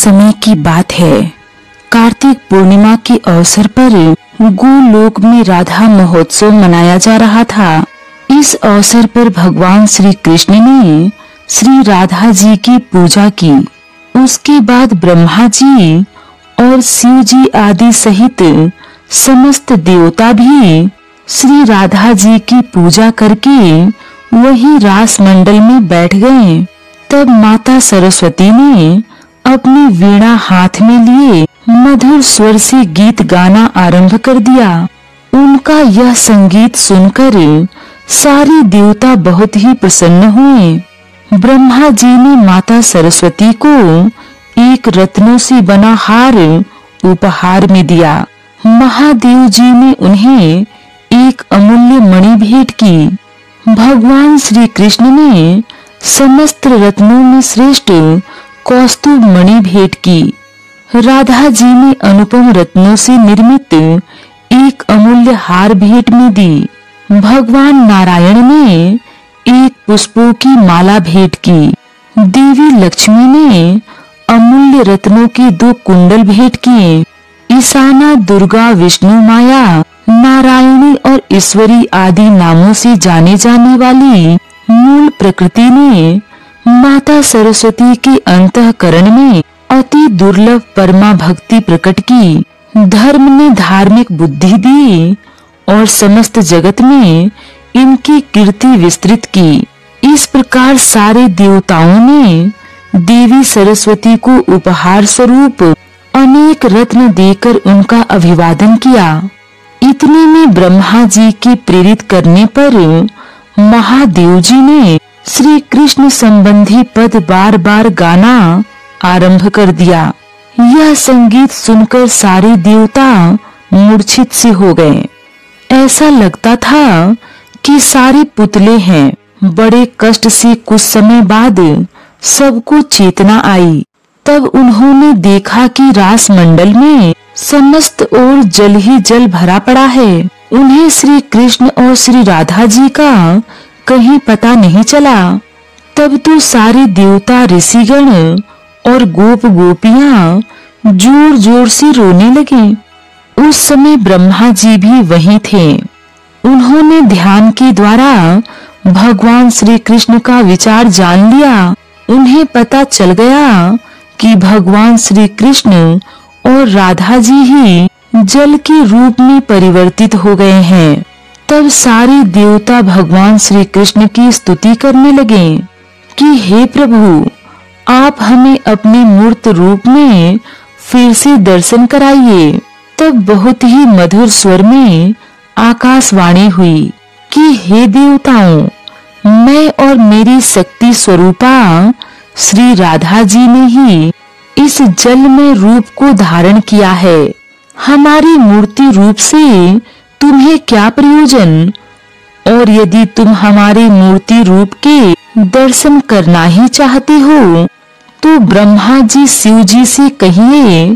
समय की बात है। कार्तिक पूर्णिमा के अवसर पर गोलोक में राधा महोत्सव मनाया जा रहा था। इस अवसर पर भगवान श्री कृष्ण ने श्री राधा जी की पूजा की। उसके बाद ब्रह्मा जी और शिव जी आदि सहित समस्त देवता भी श्री राधा जी की पूजा करके वही रास मंडल में बैठ गए। तब माता सरस्वती ने अपनी वीणा हाथ में लिए मधुर स्वर से गीत गाना आरंभ कर दिया। उनका यह संगीत सुनकर सारे देवता बहुत ही प्रसन्न हुए। ब्रह्मा जी ने माता सरस्वती को एक रत्नों से बना हार उपहार में दिया। महादेव जी ने उन्हें एक अमूल्य मणि भेंट की। भगवान श्री कृष्ण ने समस्त रत्नों में श्रेष्ठ कौस्तुभ मणि भेंट की। राधा जी ने अनुपम रत्नों से निर्मित एक अमूल्य हार भेंट में दी। भगवान नारायण ने एक पुष्पों की माला भेंट की। देवी लक्ष्मी ने अमूल्य रत्नों के 2 कुंडल भेंट किए। ईशाना, दुर्गा, विष्णु, माया, नारायणी और ईश्वरी आदि नामों से जाने जाने वाली मूल प्रकृति ने माता सरस्वती के अंतःकरण में अति दुर्लभ परमा भक्ति प्रकट की। धर्म ने धार्मिक बुद्धि दी और समस्त जगत में इनकी कीर्ति विस्तृत की। इस प्रकार सारे देवताओं ने देवी सरस्वती को उपहार स्वरूप अनेक रत्न देकर उनका अभिवादन किया। इतने में ब्रह्मा जी के प्रेरित करने पर महादेव जी ने श्री कृष्ण संबंधी पद बार बार गाना आरंभ कर दिया। यह संगीत सुनकर सारे देवता मूर्छित से हो गए। ऐसा लगता था कि सारे पुतले हैं। बड़े कष्ट से कुछ समय बाद सबको चेतना आई। तब उन्होंने देखा कि रास मंडल में समस्त ओर जल ही जल भरा पड़ा है। उन्हें श्री कृष्ण और श्री राधा जी का कहीं पता नहीं चला। तब तो सारे देवता, ऋषिगण और गोप गोपियां जोर जोर से रोने लगे। उस समय ब्रह्मा जी भी वहीं थे। उन्होंने ध्यान के द्वारा भगवान श्री कृष्ण का विचार जान लिया। उन्हें पता चल गया कि भगवान श्री कृष्ण और राधा जी ही जल के रूप में परिवर्तित हो गए हैं। तब सारे देवता भगवान श्री कृष्ण की स्तुति करने लगे कि हे प्रभु, आप हमें अपने मूर्त रूप में फिर से दर्शन कराइए। तब बहुत ही मधुर स्वर में आकाशवाणी हुई कि हे देवताओं, मैं और मेरी शक्ति स्वरूपा श्री राधा जी ने ही इस जल में रूप को धारण किया है। हमारी मूर्ति रूप से तुम्हें क्या प्रयोजन? और यदि तुम हमारे मूर्ति रूप के दर्शन करना ही चाहते हो तो ब्रह्मा जी शिव जी से कहिए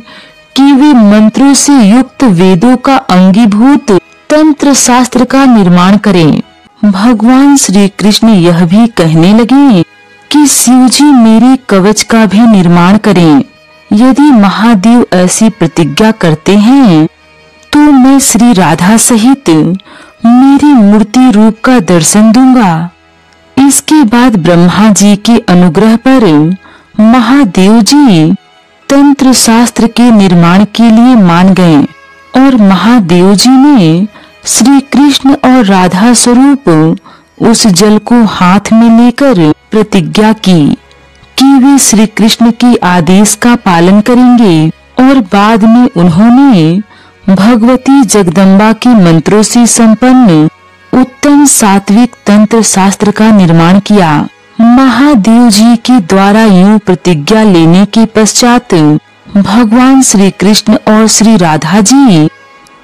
कि वे मंत्रों से युक्त वेदों का अंगीभूत तंत्र शास्त्र का निर्माण करें। भगवान श्री कृष्ण यह भी कहने लगे कि शिव जी मेरे कवच का भी निर्माण करें। यदि महादेव ऐसी प्रतिज्ञा करते हैं तो मैं श्री राधा सहित मेरी मूर्ति रूप का दर्शन दूंगा। इसके बाद ब्रह्मा जी के अनुग्रह पर महादेव जी तंत्र शास्त्र के निर्माण के लिए मान गए और महादेव जी ने श्री कृष्ण और राधा स्वरूप उस जल को हाथ में लेकर प्रतिज्ञा की कि वे श्री कृष्ण के आदेश का पालन करेंगे। और बाद में उन्होंने भगवती जगदम्बा के मंत्रों से संपन्न उत्तम सात्विक तंत्र शास्त्र का निर्माण किया। महादेव जी के द्वारा यूं प्रतिज्ञा लेने के पश्चात भगवान श्री कृष्ण और श्री राधा जी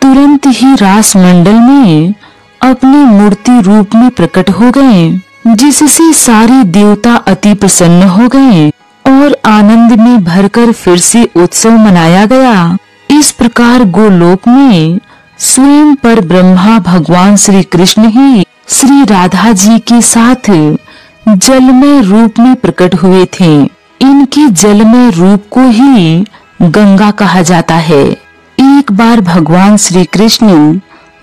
तुरंत ही रास मंडल में अपनी मूर्ति रूप में प्रकट हो गए, जिससे सारे देवता अति प्रसन्न हो गए और आनंद में भरकर फिर से उत्सव मनाया गया। इस प्रकार गोलोक में स्वयं पर ब्रह्मा भगवान श्री कृष्ण ही श्री राधा जी के साथ जलमय रूप में प्रकट हुए थे। इनके जलमय रूप को ही गंगा कहा जाता है। एक बार भगवान श्री कृष्ण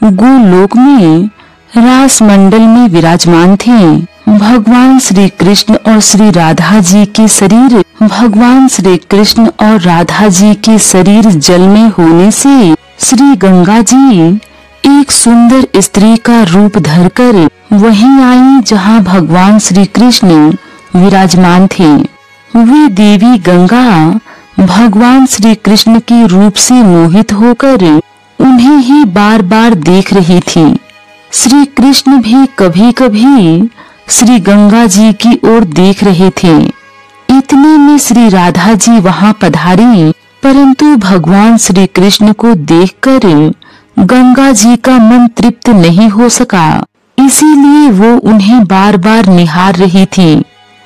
गोलोक में रास मंडल में विराजमान थे। भगवान श्री कृष्ण और श्री राधा जी के शरीर भगवान श्री कृष्ण और राधा जी के शरीर जल में होने से श्री गंगा जी एक सुंदर स्त्री का रूप धरकर वहीं आई जहां भगवान श्री कृष्ण विराजमान थे। वे देवी गंगा भगवान श्री कृष्ण के रूप से मोहित होकर उन्हें ही बार बार देख रही थी। श्री कृष्ण भी कभी-कभी श्री गंगा जी की ओर देख रहे थे। इतने में श्री राधा जी वहां पधारी, परंतु भगवान श्री कृष्ण को देखकर गंगा जी का मन तृप्त नहीं हो सका, इसीलिए वो उन्हें बार बार निहार रही थी।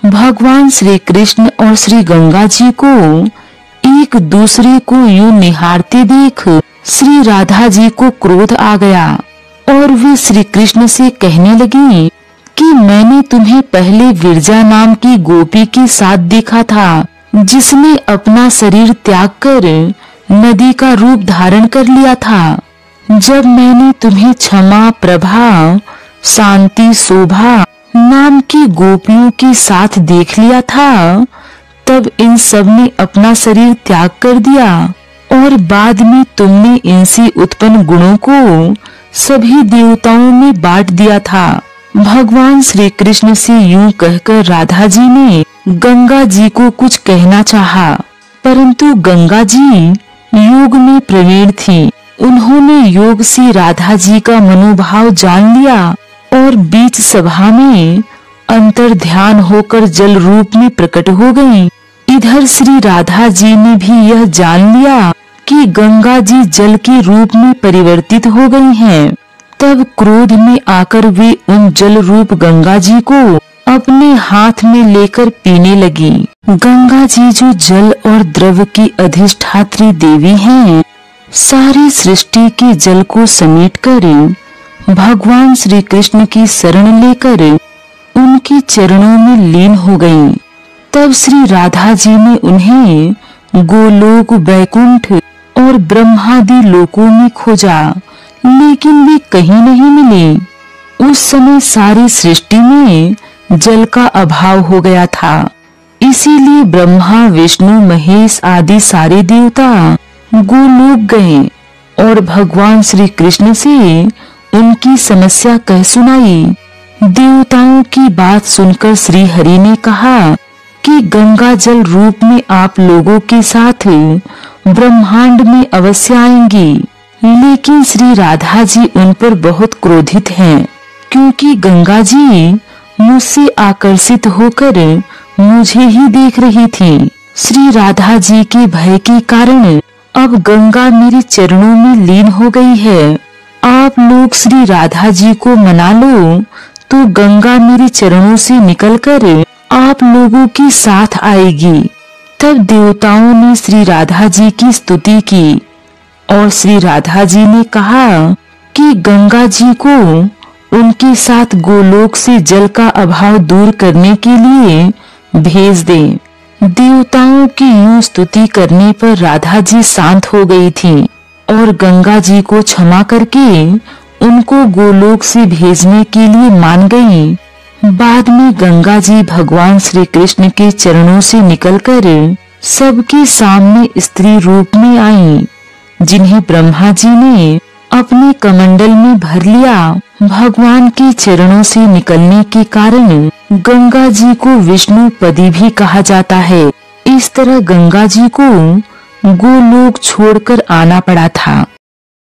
भगवान श्री कृष्ण और श्री गंगा जी को एक दूसरे को यूं निहारते देख श्री राधा जी को क्रोध आ गया और वे श्री कृष्ण से कहने लगी कि मैंने तुम्हें पहले विरजा नाम की गोपी के साथ देखा था, जिसने अपना शरीर त्याग कर नदी का रूप धारण कर लिया था। जब मैंने तुम्हें क्षमा, प्रभा, शांति, शोभा नाम की गोपियों के साथ देख लिया था, तब इन सब ने अपना शरीर त्याग कर दिया और बाद में तुमने इनसे उत्पन्न गुणों को सभी देवताओं में बांट दिया था। भगवान श्री कृष्ण से यूं कहकर राधा जी ने गंगा जी को कुछ कहना चाहा, परंतु गंगा जी योग में प्रवीण थी। उन्होंने योग से राधा जी का मनोभाव जान लिया और बीच सभा में अंतर ध्यान होकर जल रूप में प्रकट हो गईं। इधर श्री राधा जी ने भी यह जान लिया कि गंगा जी जल के रूप में परिवर्तित हो गई हैं। तब क्रोध में आकर वे उन जल रूप गंगा जी को अपने हाथ में लेकर पीने लगी। गंगा जी जो जल और द्रव्य की अधिष्ठात्री देवी हैं, सारी सृष्टि के जल को समेटकर भगवान श्री कृष्ण की शरण लेकर उनके चरणों में लीन हो गईं। तब श्री राधा जी ने उन्हें गोलोक, वैकुंठ और ब्रह्मादि लोकों में खोजा, लेकिन वे कहीं नहीं मिले। उस समय सारी सृष्टि में जल का अभाव हो गया था, इसीलिए ब्रह्मा, विष्णु, महेश आदि सारे देवता गोलोक गए और भगवान श्री कृष्ण से उनकी समस्या कह सुनाई। देवताओं की बात सुनकर श्री हरि ने कहा कि गंगा जल रूप में आप लोगों के साथ ब्रह्मांड में अवश्य आएंगी, लेकिन श्री राधा जी उन पर बहुत क्रोधित हैं, क्योंकि गंगा जी मुझसे आकर्षित होकर मुझे ही देख रही थी। श्री राधा जी के भय के कारण अब गंगा मेरे चरणों में लीन हो गई है। आप लोग श्री राधा जी को मना लो तो गंगा मेरे चरणों से निकलकर आप लोगों के साथ आएगी। तब देवताओं ने श्री राधा जी की स्तुति की और श्री राधा जी ने कहा कि गंगा जी को उनके साथ गोलोक से जल का अभाव दूर करने के लिए भेज दें। देवताओं की यूं स्तुति करने पर राधा जी शांत हो गई थी और गंगा जी को क्षमा करके उनको गोलोक से भेजने के लिए मान गईं। बाद में गंगा जी भगवान श्री कृष्ण के चरणों से निकलकर सबके सामने स्त्री रूप में आईं, जिन्हें ब्रह्मा जी ने अपने कमंडल में भर लिया। भगवान के चरणों से निकलने के कारण गंगा जी को विष्णु पदी भी कहा जाता है। इस तरह गंगा जी को गोलोक छोड़कर आना पड़ा था।